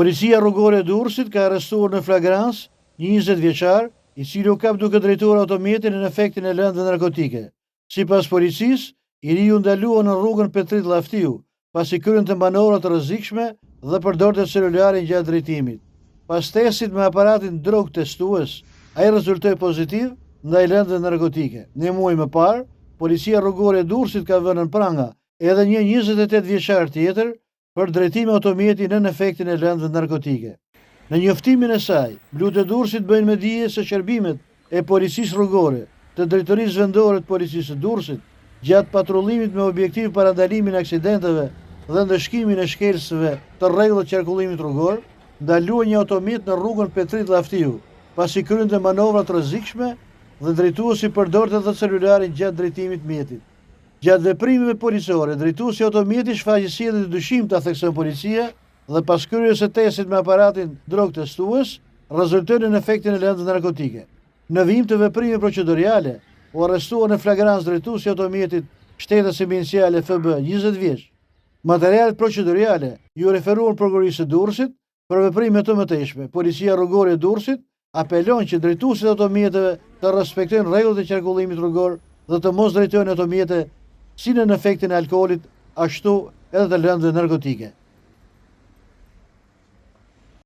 Policia rrugore e Durrësit ka arrestuar në flagrancë një 20 vjeçar, i cili u kap duke drejtuar autometin në efektin e lëndëve narkotike. Sipas policisë, i riu ndalua në rrugën Petrit Llaftiu, pasi kryente manovra të rrezikshme dhe përdorte celularin gjatë drejtimit. Pas testit me aparatin drog testues, ai rezultoi pozitiv ndaj lëndëve narkotike. Një muaj më parë, policia rrugore e Durrësit ka vënë në pranga edhe një 28 vjeçar tjetër për drejtim automjeti nën efektin e lëndëve narkotike. Në njoftimin e saj, Blut e Durrësit bëjnë me dije se shërbimet e policisë rrugore të drejtorisë vendore të policisë së Durrësit gjatë patrullimit me objektiv parandalimin e aksidenteve dhe ndëshkimin e shkelsëve të rregullt të qarkullimit rrugor, ndaluan një automjet në rrugën Petrit Llaftiu, pasi kryente manovra të rrezikshme dhe drejtuesi përdorte edhe celularin gjatë drejtimit mjetit. Gjatë veprimeve policore, drejtuesi i automjetit shfaqi sjellje të dyshimta, thekson policia, dhe pas kryerjes së testit me aparatin drog testues, rezultoi në efektin e lëndëve narkotike. Në vijim të veprimeve procedurale, u arrestua në flagrancë drejtuesi i automjetit Shtetës Iminiciale FB 20 vjeç. Materialet procedurale ju referuan prokurorisë së Durrësit për veprime të mëtejshme. Policia rrugore e Durrësit apelon që drejtuesit e automjeteve të respektojnë rregullat e qarkullimit rrugor dhe të mos drejtojnë automjete si në efektin e alkoolit, ashtu edhe të lëndëve narkotike.